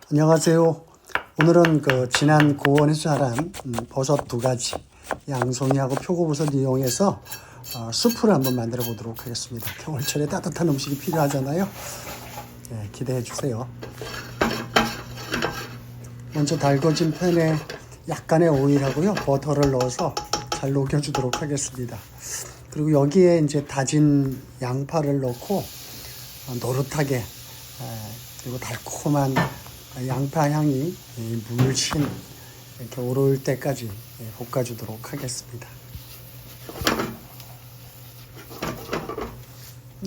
안녕하세요. 오늘은 지난 고원에서 자란 버섯 2가지, 양송이하고 표고버섯 이용해서 수프를 한번 만들어 보도록 하겠습니다. 겨울철에 따뜻한 음식이 필요하잖아요. 네, 기대해 주세요. 먼저 달궈진 팬에 약간의 오일하고요, 버터를 넣어서 잘 녹여주도록 하겠습니다. 그리고 여기에 이제 다진 양파를 넣고 노릇하게, 그리고 달콤한 양파 향이 물씬 이렇게 오를 때까지 볶아주도록 하겠습니다.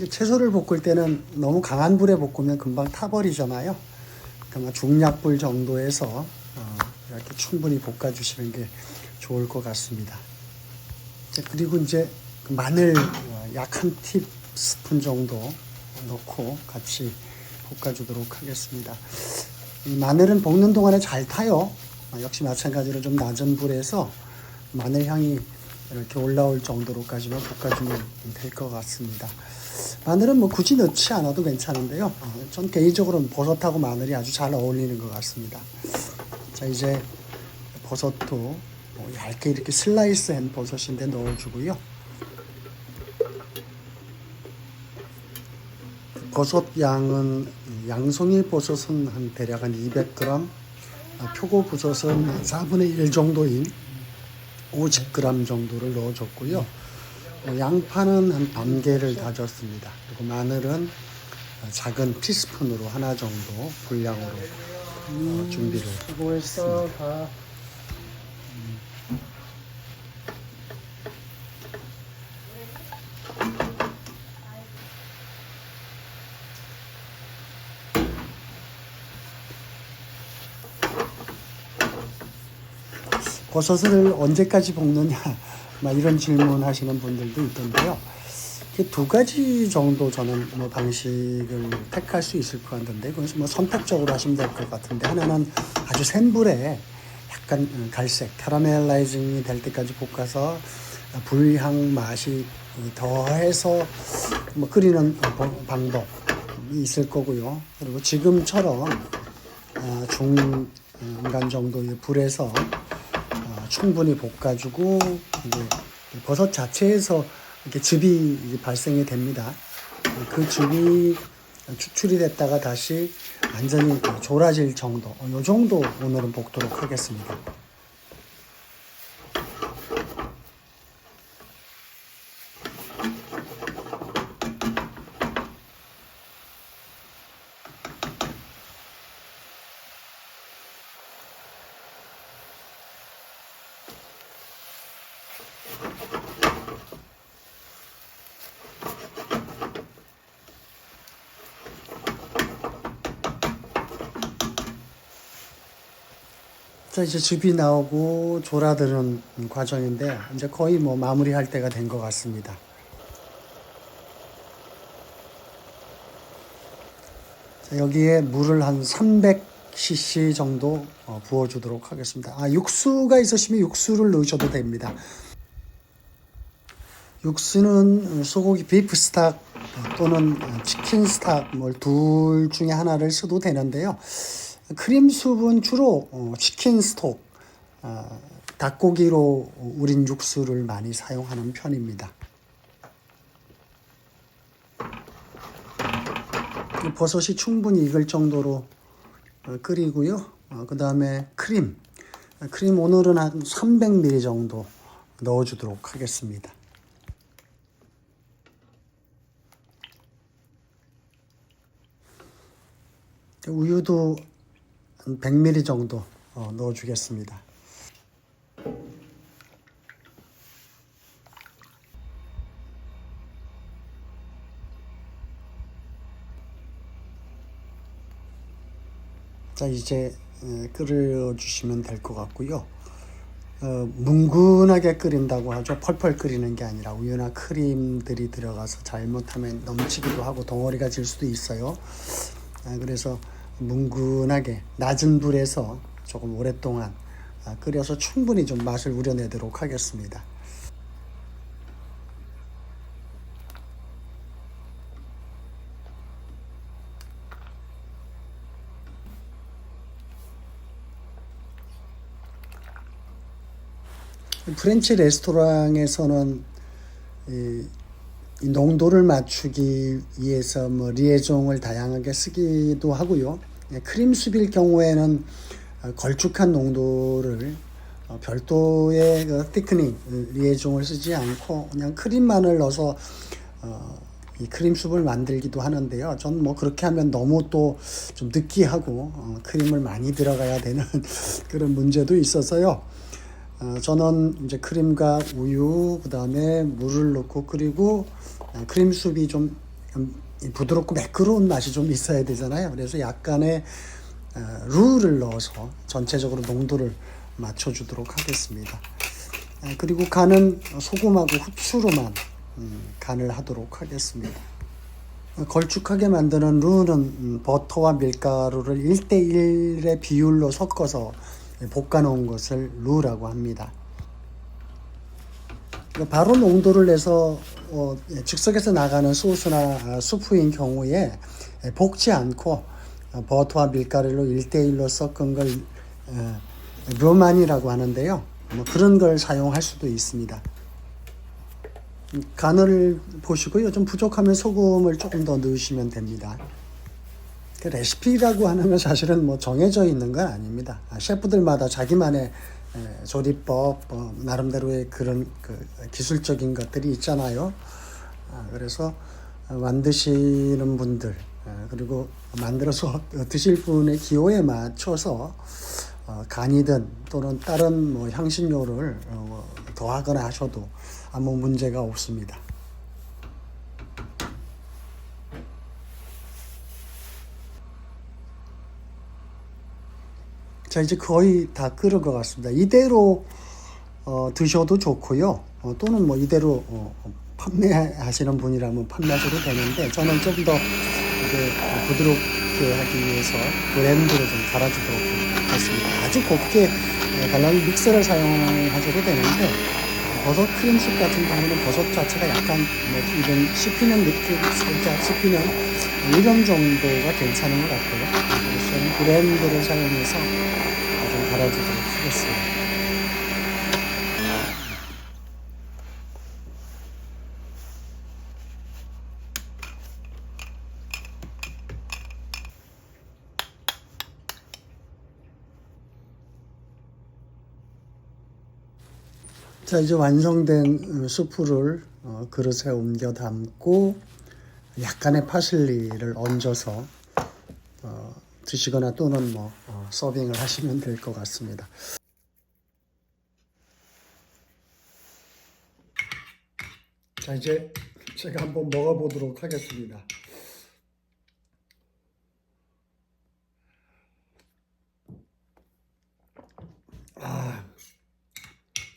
채소를 볶을 때는 너무 강한 불에 볶으면 금방 타버리잖아요. 그러니까 중약불 정도에서 이렇게 충분히 볶아주시는 게 좋을 것 같습니다. 그리고 이제 마늘 약 한 티스푼 정도 넣고 같이 볶아주도록 하겠습니다. 이 마늘은 볶는 동안에 잘 타요. 역시 마찬가지로 좀 낮은 불에서 마늘 향이 이렇게 올라올 정도로까지만 볶아주면 될 것 같습니다. 마늘은 뭐 굳이 넣지 않아도 괜찮은데요. 전 개인적으로는 버섯하고 마늘이 아주 잘 어울리는 것 같습니다. 자, 이제 버섯도 얇게 이렇게 슬라이스한 버섯인데 넣어주고요. 버섯 양은 양송이 버섯은 대략 한 200g, 표고버섯은 4분의 1 정도인 50g 정도를 넣어줬고요. 양파는 한 반 개를 다졌습니다. 그리고 마늘은 작은 티스푼으로 하나 정도 분량으로 준비를 했습니다. 버섯을 언제까지 볶느냐, 이런 질문 하시는 분들도 있던데요. 2가지 정도 저는 방식을 택할 수 있을 것 같은데, 그건 선택적으로 하시면 될 것 같은데, 하나는 아주 센 불에 약간 갈색, 캐러멜라이징이 될 때까지 볶아서 불향 맛이 더해서 끓이는 방법이 있을 거고요. 그리고 지금처럼 중간 정도의 불에서 충분히 볶아주고, 이제 버섯 자체에서 이렇게 즙이 발생이 됩니다. 그 즙이 추출이 됐다가 다시 완전히 졸아질 정도, 이 정도 오늘은 볶도록 하겠습니다. 자, 이제 즙이 나오고 졸아드는 과정인데, 이제 거의 마무리할 때가 된 것 같습니다. 자, 여기에 물을 한 300cc 정도 부어주도록 하겠습니다. 육수가 있으시면 육수를 넣으셔도 됩니다. 육수는 소고기 비프 스탁 또는 치킨 스탁 둘 중에 하나를 써도 되는데요. 크림 수분 주로 치킨 스톡, 닭고기로 우린 육수를 많이 사용하는 편입니다. 버섯이 충분히 익을 정도로 끓이고요. 그 다음에 크림 오늘은 한 300ml 정도 넣어주도록 하겠습니다. 우유도 한 100ml 정도 넣어주겠습니다. 자, 이제 끓여주시면 될 것 같고요. 뭉근하게 끓인다고 하죠. 펄펄 끓이는 게 아니라 우유나 크림들이 들어가서 잘못하면 넘치기도 하고 덩어리가 질 수도 있어요. 그래서 뭉근하게 낮은 불에서 조금 오랫동안 끓여서 충분히 좀 맛을 우려내도록 하겠습니다. 프렌치 레스토랑에서는 이 농도를 맞추기 위해서 뭐 리에종을 다양하게 쓰기도 하고요. 크림 수비일 경우에는 걸쭉한 농도를 별도의 그 티크닝 리에종을 쓰지 않고 그냥 크림만을 넣어서 이 크림숲을 만들기도 하는데요. 전 뭐 그렇게 하면 너무 또 좀 느끼하고 크림을 많이 들어가야 되는 그런 문제도 있어서요. 저는 이제 크림과 우유, 그 다음에 물을 넣고 끓이고 크림숲이 좀 부드럽고 매끄러운 맛이 좀 있어야 되잖아요. 그래서 약간의 루를 넣어서 전체적으로 농도를 맞춰주도록 하겠습니다. 그리고 간은 소금하고 후추로만 간을 하도록 하겠습니다. 걸쭉하게 만드는 루는 버터와 밀가루를 1대1의 비율로 섞어서 볶아 놓은 것을 루라고 합니다. 바로 농도를 내서 즉석에서 나가는 소스나 수프인 경우에 볶지 않고 버터와 밀가루로 1대1로 섞은 걸 르만이라고 하는데요. 뭐 그런 걸 사용할 수도 있습니다. 간을 보시고요. 좀 부족하면 소금을 조금 더 넣으시면 됩니다. 그 레시피라고 하는 건 사실은 뭐 정해져 있는 건 아닙니다. 셰프들마다 자기만의 조리법, 나름대로의 그런 그 기술적인 것들이 있잖아요. 그래서 만드시는 분들, 그리고 만들어서 드실 분의 기호에 맞춰서 간이든 또는 다른 뭐 향신료를 더하거나 하셔도 아무 문제가 없습니다. 자, 이제 거의 다 끓은 것 같습니다. 이대로 드셔도 좋고요. 또는 뭐 이대로 판매하시는 분이라면 판매하셔도 되는데 저는 좀 더 부드럽게 하기 위해서 블렌드로 좀 갈아주도록 하겠습니다. 아주 곱게 갈라면 믹서를 사용하셔도 되는데 버섯 크림숲 같은 경우는 버섯 자체가 약간 뭐 이런 씹히는 느낌, 살짝 씹히는 이런 정도가 괜찮은 것 같고요. 그래서 저는 블렌드를 사용해서 좀 갈아주도록 하겠습니다. 자, 이제 완성된 수프를 그릇에 옮겨 담고 약간의 파슬리를 얹어서 드시거나 또는 뭐 서빙을 하시면 될 것 같습니다. 자, 이제 제가 한번 먹어보도록 하겠습니다.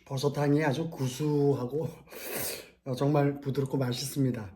버섯향이 아주 구수하고 정말 부드럽고 맛있습니다.